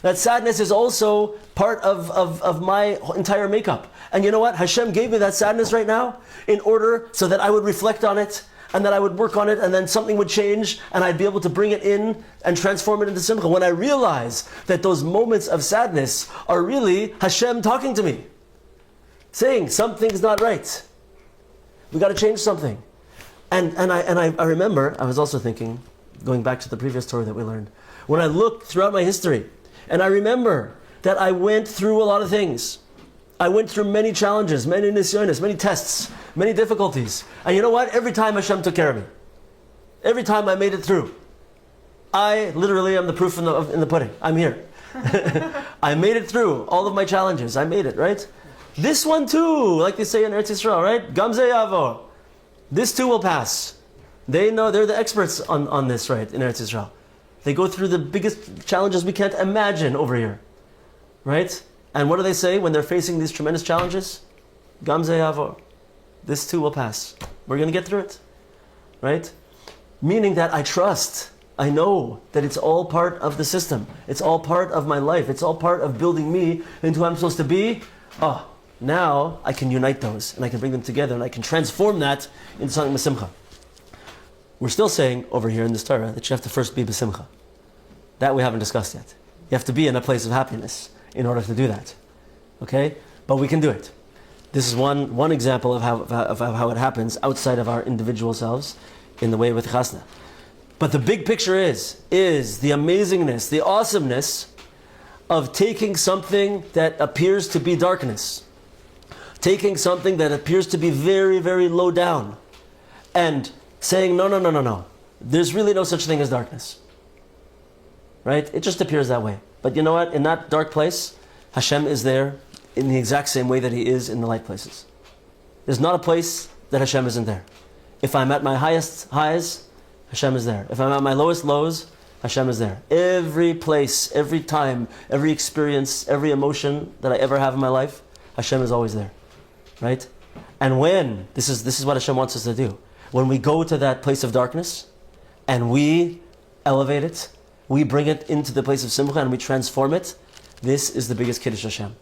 That sadness is also part of my entire makeup. And you know what? Hashem gave me that sadness right now in order so that I would reflect on it, and that I would work on it, and then something would change, and I'd be able to bring it in and transform it into simcha. When I realize that those moments of sadness are really Hashem talking to me, saying something's not right. We got to change something. And I remember, I was also thinking, going back to the previous Torah that we learned, when I looked throughout my history, and I remember that I went through a lot of things. I went through many challenges, many nisyonos, many tests, many difficulties. And you know what? Every time Hashem took care of me. Every time I made it through. I literally am the proof in the pudding. I'm here. I made it through all of my challenges. I made it, right? This one too, like they say in Eretz Yisrael, right? Gamze yavo. This too will pass. They know, they're the experts on this, right, in Eretz Yisrael. They go through the biggest challenges we can't imagine over here. Right? And what do they say when they're facing these tremendous challenges? Gamze yavo. This too will pass. We're going to get through it. Right? Meaning that I trust. I know that it's all part of the system. It's all part of my life. It's all part of building me into who I'm supposed to be. Oh, now I can unite those and I can bring them together and I can transform that into something b'simcha. We're still saying over here in this Torah that you have to first be b'simcha. That we haven't discussed yet. You have to be in a place of happiness in order to do that. Okay? But we can do it. This is one example of how it happens outside of our individual selves in the way with chasna. But the big picture is the amazingness, the awesomeness of taking something that appears to be darkness, taking something that appears to be very, very low down, and saying, no. There's really no such thing as darkness. Right? It just appears that way. But you know what? In that dark place, Hashem is there in the exact same way that He is in the light places. There's not a place that Hashem isn't there. If I'm at my highest highs, Hashem is there. If I'm at my lowest lows, Hashem is there. Every place, every time, every experience, every emotion that I ever have in my life, Hashem is always there. Right? And when, this is what Hashem wants us to do. When we go to that place of darkness, and we elevate it, we bring it into the place of simcha and we transform it, this is the biggest Kiddush Hashem.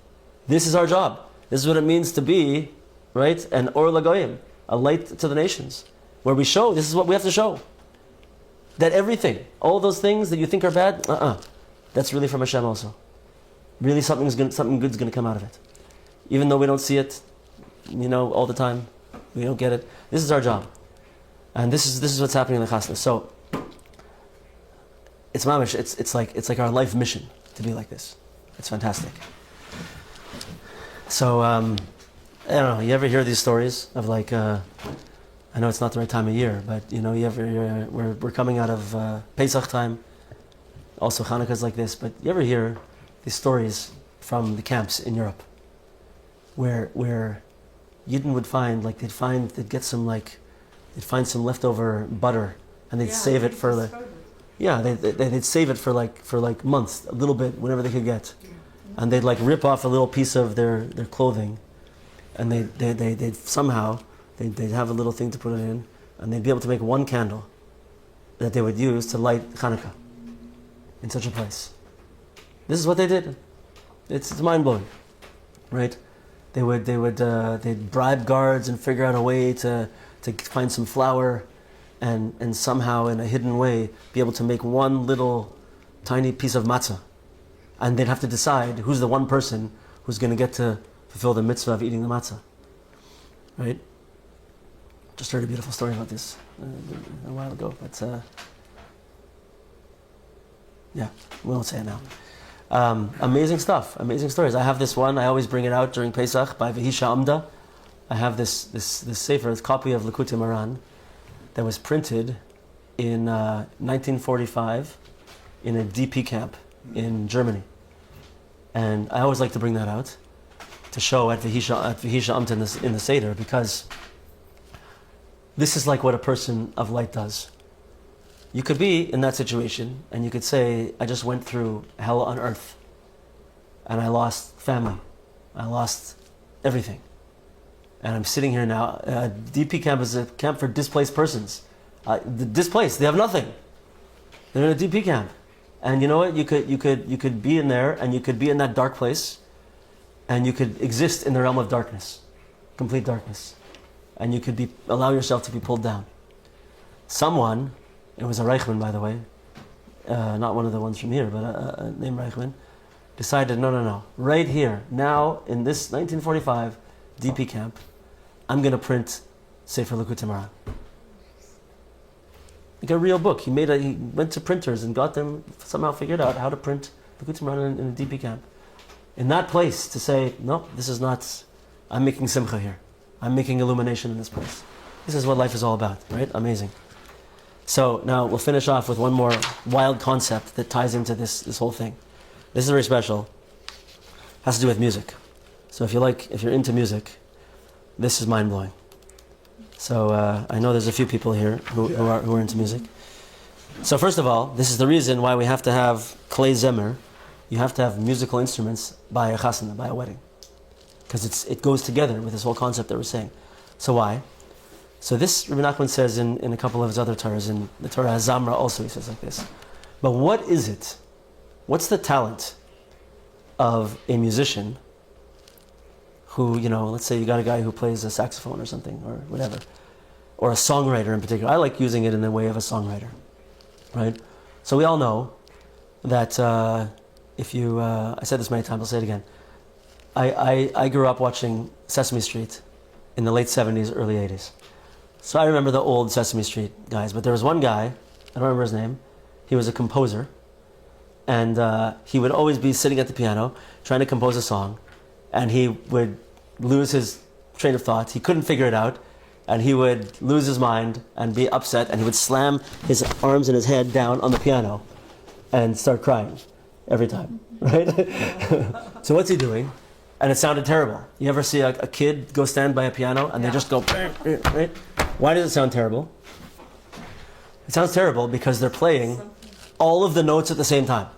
This is our job. This is what it means to be, right, an Or Lagoyim, a light to the nations. Where we show, this is what we have to show. That everything, all those things that you think are bad, that's really from Hashem also. Really something good's going to come out of it. Even though we don't see it, all the time, we don't get it. This is our job. And this is what's happening in the chasna. So, it's mamish, it's like our life mission to be like this. It's fantastic. So, I don't know, you ever hear these stories of like, I I know it's not the right time of year, but we're coming out of Pesach time. Also Hanukkah's like this, but you ever hear these stories from the camps in Europe, where Yidden would find, like they'd find some leftover butter, and they'd save it for they'd save it for like months, a little bit, whenever they could get, and they'd like rip off a little piece of their clothing, and they'd somehow they'd have a little thing to put it in, and they'd be able to make one candle that they would use to light Hanukkah in such a place. This is what they did. It's mind blowing, right? They'd bribe guards and figure out a way to find some flour, and somehow in a hidden way be able to make one little tiny piece of matzah, and they'd have to decide who's the one person who's going to get to fulfill the mitzvah of eating the matzah, right? Just heard a beautiful story about this a while ago, but yeah, we won't say it now. Amazing stuff, amazing stories. I have this one, I always bring it out during Pesach by Vehisha Amda. I have this sefer, this copy of Likutei Moharan that was printed in 1945 in a DP camp in Germany. And I always like to bring that out to show at Vehisha Amda in the Seder, because this is like what a person of light does. You could be in that situation and you could say, I just went through hell on earth and I lost family, I lost everything, and I'm sitting here now. DP camp is a camp for displaced persons. Displaced, they have nothing. They're in a DP camp, and you know what? You could be in there, and you could be in that dark place, and you could exist in the realm of darkness, complete darkness, and you could allow yourself to be pulled down. Someone, it was a Reichman, by the way, not one of the ones from here, but a named Reichman, decided, no, right here, now, in this 1945 DP camp, I'm going to print Sefer Likutei Moharan. Like a real book. He went to printers and got them, somehow figured out how to print Likutei Moharan in a DP camp. In that place, to say, no, this is not, I'm making Simcha here. I'm making illumination in this place. This is what life is all about, right? Amazing. So now we'll finish off with one more wild concept that ties into this whole thing. This is very special. It has to do with music. So if you're into music, this is mind blowing. So I know there's a few people here who are into music. So first of all, this is the reason why we have to have klei zemer. You have to have musical instruments by a chasana, by a wedding, because it goes together with this whole concept that we're saying. So why? So this Rabbi Nachman says in a couple of his other Torahs, in the Torah Hazamra also he says like this. But what is it? What's the talent of a musician who, let's say you got a guy who plays a saxophone or something, or whatever, or a songwriter in particular. I like using it in the way of a songwriter, right? So we all know that if you, I said this many times, I'll say it again. I grew up watching Sesame Street in the late 70s, early 80s. So I remember the old Sesame Street guys, but there was one guy, I don't remember his name, he was a composer, and he would always be sitting at the piano trying to compose a song, and he would lose his train of thought, he couldn't figure it out, and he would lose his mind and be upset, and he would slam his arms and his head down on the piano and start crying every time, right? So what's he doing? And it sounded terrible. You ever see a kid go stand by a piano and they just go, right? Why does it sound terrible? It sounds terrible because they're playing all of the notes at the same time,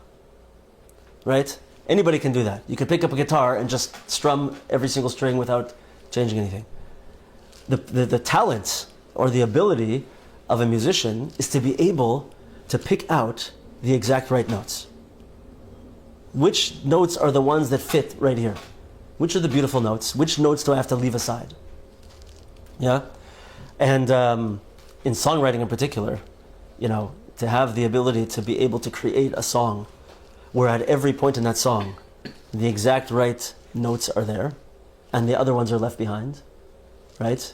right? Anybody can do that. You can pick up a guitar and just strum every single string without changing anything. The talent or the ability of a musician is to be able to pick out the exact right notes. Which notes are the ones that fit right here? Which are the beautiful notes? Which notes do I have to leave aside? Yeah? And in songwriting in particular, to have the ability to be able to create a song where at every point in that song, the exact right notes are there and the other ones are left behind, right?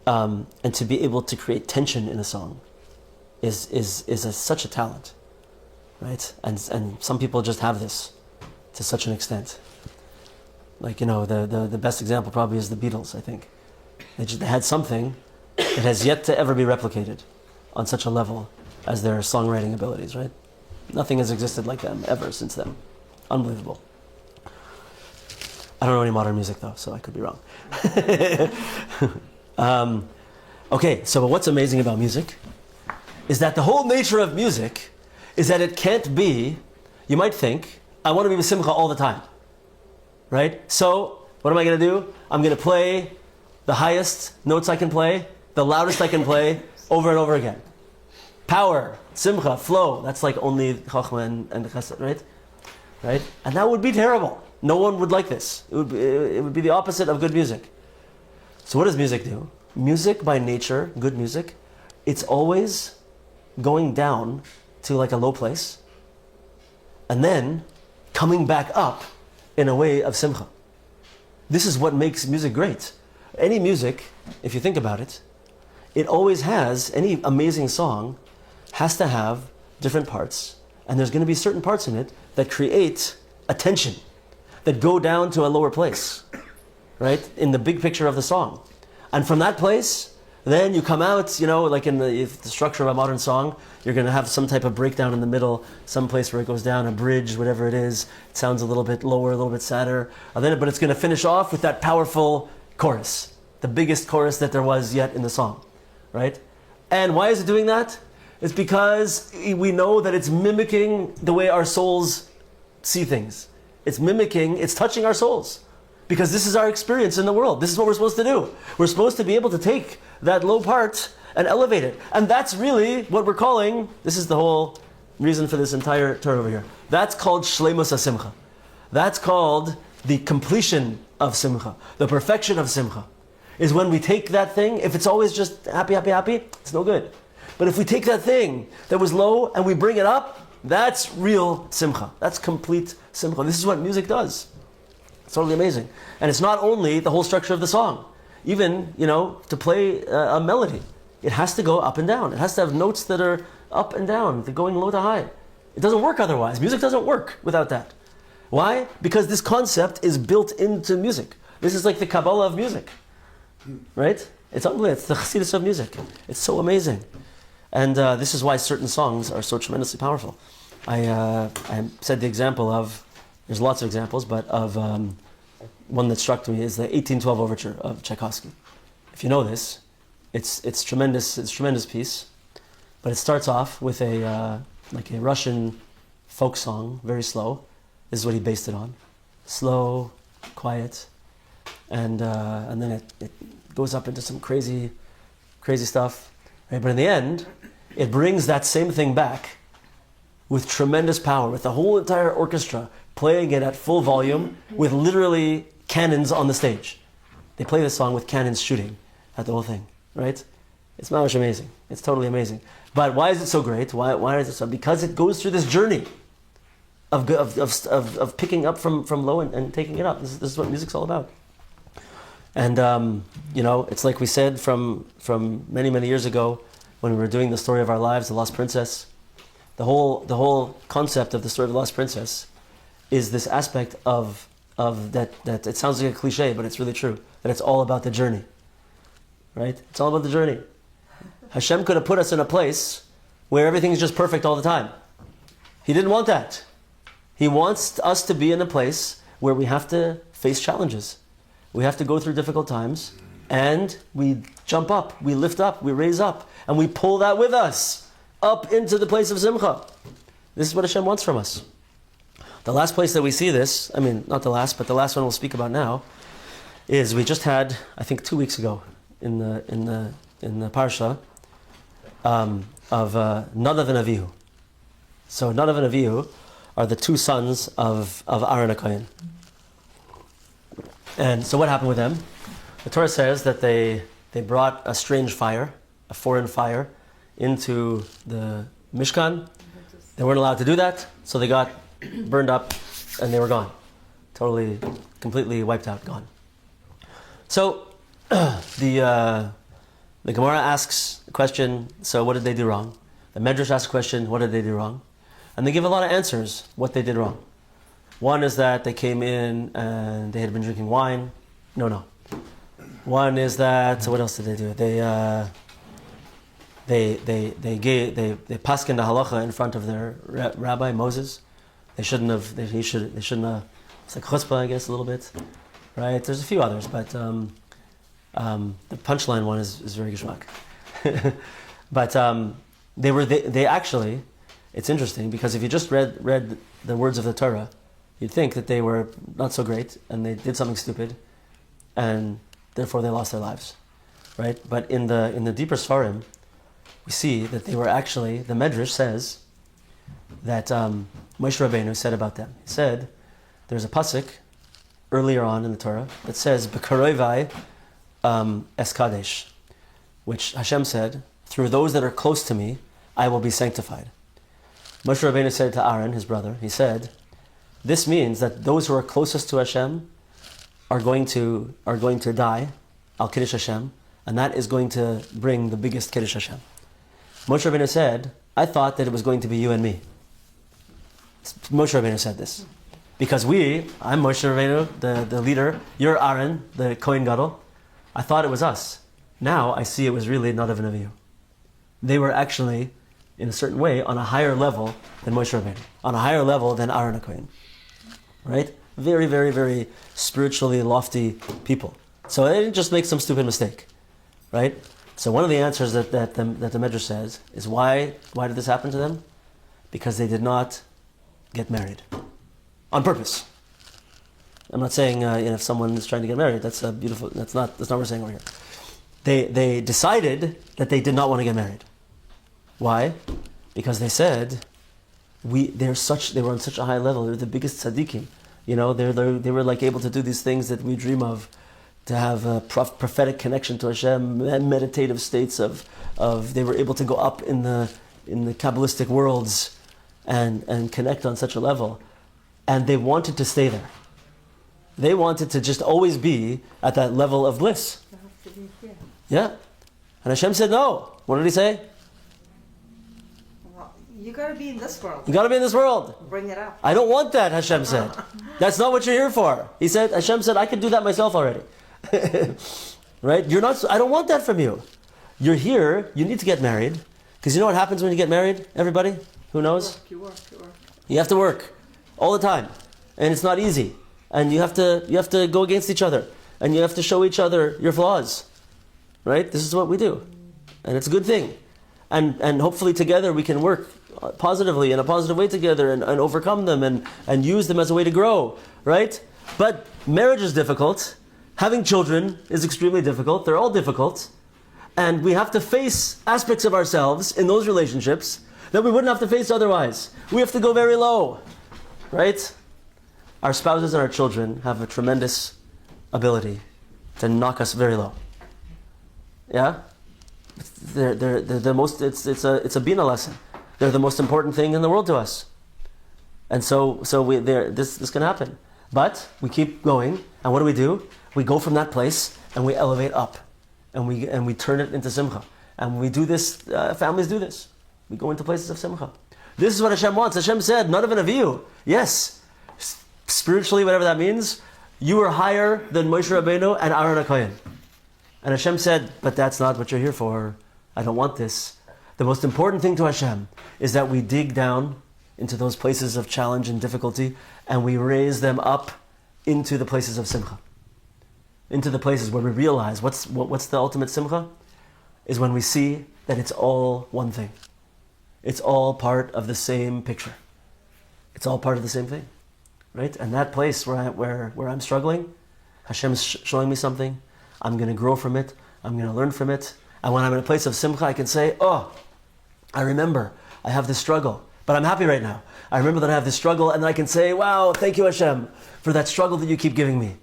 And to be able to create tension in a song is such a talent, right? And some people just have this to such an extent. Like, the best example probably is the Beatles, I think. They had something it has yet to ever be replicated on such a level as their songwriting abilities, right? Nothing has existed like them ever since then. Unbelievable. I don't know any modern music though, so I could be wrong. Okay, so what's amazing about music is that the whole nature of music is that it can't be, you might think, I want to be with Simcha all the time, right? So, what am I going to do? I'm going to play the highest notes I can play, the loudest I can play, over and over again. Power, Simcha, flow, that's like only Chachma and Chesed, right? Right? And that would be terrible. No one would like this. It would be the opposite of good music. So what does music do? Music by nature, good music, it's always going down to like a low place and then coming back up in a way of simcha. This is what makes music great. Any music, if you think about it, it always has, any amazing song has to have different parts, and there's going to be certain parts in it that create a tension, that go down to a lower place, right, in the big picture of the song. And from that place, then you come out, like in the structure of a modern song, you're going to have some type of breakdown in the middle, some place where it goes down, a bridge, whatever it is. It sounds a little bit lower, a little bit sadder. But it's going to finish off with that powerful chorus, the biggest chorus that there was yet in the song, right? And why is it doing that? It's because we know that it's mimicking the way our souls see things. It's touching our souls. Because this is our experience in the world. This is what we're supposed to do. We're supposed to be able to take that low part and elevate it. And that's really what we're calling, this is the whole reason for this entire Torah over here. That's called Shleimus HaSimcha. That's called the completion of Simcha. The perfection of Simcha. Is when we take that thing, if it's always just happy, happy, happy, it's no good. But if we take that thing that was low and we bring it up, that's real Simcha. That's complete Simcha. This is what music does. It's totally amazing. And it's not only the whole structure of the song. Even, to play a melody, it has to go up and down. It has to have notes that are up and down, they're going low to high. It doesn't work otherwise. Music doesn't work without that. Why? Because this concept is built into music. This is like the Kabbalah of music. Right? It's unbelievable. It's the Chassidus of music. It's so amazing. And this is why certain songs are so tremendously powerful. I said the example of, there's lots of examples, but of one that struck me is the 1812 Overture of Tchaikovsky. If you know this, it's tremendous. It's a tremendous piece, but it starts off with a Russian folk song, very slow. This is what he based it on, slow, quiet, and then it goes up into some crazy stuff. Right? But in the end, it brings that same thing back with tremendous power, with the whole entire orchestra playing it at full volume with literally cannons on the stage. They play this song with cannons shooting at the whole thing, right? It's mamish amazing. It's totally amazing. But why is it so great? Why is it so? Because it goes through this journey of picking up from low and taking it up. This is what music's all about. And it's like we said from many, many years ago when we were doing the story of our lives, the Lost Princess. The whole concept of the story of the Lost Princess is this aspect of that it sounds like a cliche, but it's really true, that it's all about the journey. Right? It's all about the journey. Hashem could have put us in a place where everything's just perfect all the time. He didn't want that. He wants us to be in a place where we have to face challenges. We have to go through difficult times, and we jump up, we lift up, we raise up, and we pull that with us up into the place of Simcha. This is what Hashem wants from us. The last place that we see this, not the last, but the last one we'll speak about now, is we just had, I think 2 weeks ago, in the parsha of Nadav and Avihu. So Nadav and Avihu are the two sons of Aaron HaKohen. And so what happened with them? The Torah says that they brought a strange fire, a foreign fire, into the Mishkan. They weren't allowed to do that, so they got burned up and they were gone. Totally, completely wiped out, gone. So the Gemara asks the question, so what did they do wrong? The Medrash asks the question, what did they do wrong? And they give a lot of answers, what they did wrong. One is that they came in and they had been drinking wine. No. One is that, what else did they do? They paskin the halacha in front of their rabbi Moses. They shouldn't have. They shouldn't have. It's like chutzpah, I guess, a little bit, right? There's a few others, but the punchline one is very geschmack. But they actually. It's interesting because if you just read the words of the Torah, you'd think that they were not so great and they did something stupid, and therefore they lost their lives, right? But in the deeper Sfarim, we see that they were actually, the Medrash says that Moshe Rabbeinu said about them. He said, there's a pasuk earlier on in the Torah that says, B'karoivai eskadesh, which Hashem said, through those that are close to me, I will be sanctified. Moshe Rabbeinu said to Aaron, his brother, he said, this means that those who are closest to Hashem are going to die, al kiddush Hashem, and that is going to bring the biggest kiddush Hashem. Moshe Rabbeinu said, I thought that it was going to be you and me. Moshe Rabbeinu said this. Because I'm Moshe Rabbeinu, the leader, you're Aaron, the Kohen Gadol. I thought it was us. Now I see it was really Nadav and Avihu. They were actually, in a certain way, on a higher level than Moshe Rabbeinu, on a higher level than Aaron HaKohen. Right? Very, very, very spiritually lofty people. So they didn't just make some stupid mistake. Right? So one of the answers that the Medrash says is why did this happen to them? Because they did not get married. On purpose. I'm not saying if someone is trying to get married, that's beautiful. That's not what we're saying over here. They decided that they did not want to get married. Why? Because they said they were on such a high level. They're the biggest tzaddikim. You know, they were like able to do these things that we dream of, to have a prophetic connection to Hashem, meditative states of they were able to go up in the Kabbalistic worlds and connect on such a level. And they wanted to stay there. They wanted to just always be at that level of bliss. You have to be here. Yeah. And Hashem said no. What did he say? Well, you gotta be in this world. You got to be in this world. Bring it up. I don't want that, Hashem said. That's not what you're here for. Hashem said, I could do that myself already. Right? I don't want that from you. You're here, you need to get married. Because you know what happens when you get married, everybody? Who knows? You work. You have to work all the time. And it's not easy. And you have to go against each other. And you have to show each other your flaws. Right? This is what we do. And it's a good thing. And hopefully together we can work positively in a positive way together and overcome them and use them as a way to grow. Right? But marriage is difficult. Having children is extremely difficult. They're all difficult. And we have to face aspects of ourselves in those relationships that we wouldn't have to face otherwise. We have to go very low. Right? Our spouses and our children have a tremendous ability to knock us very low. Yeah? They're the most, it's a bina lesson. They're the most important thing in the world to us. And so this can happen. But we keep going, and what do? We go from that place and we elevate up. And we turn it into simcha. And we do this, families do this. We go into places of simcha. This is what Hashem wants. Hashem said, Nadav and Avihu. Yes, spiritually, whatever that means, you are higher than Moshe Rabbeinu and Aaron HaKohen. And Hashem said, but that's not what you're here for. I don't want this. The most important thing to Hashem is that we dig down into those places of challenge and difficulty and we raise them up into the places of simcha. Into the places where we realize what's the ultimate simcha? Is when we see that it's all one thing. It's all part of the same picture. It's all part of the same thing. Right? And that place where I'm struggling, Hashem's showing me something. I'm going to grow from it. I'm going to learn from it. And when I'm in a place of simcha, I can say, oh, I remember I have this struggle, but I'm happy right now. I remember that I have this struggle, and then I can say, wow, thank you, Hashem, for that struggle that you keep giving me.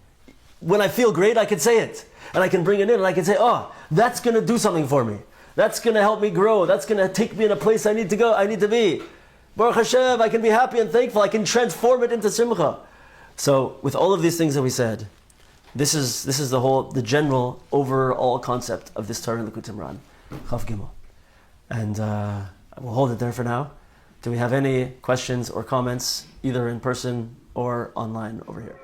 When I feel great, I can say it. And I can bring it in, and I can say, oh, that's going to do something for me. That's going to help me grow. That's going to take me in a place I need to go, I need to be. Baruch Hashem, I can be happy and thankful. I can transform it into simcha. So, with all of these things that we said, this is the general overall concept of this Torah Likutei Moharan, Chaf Gimel. And we'll hold it there for now. Do we have any questions or comments, either in person or online over here?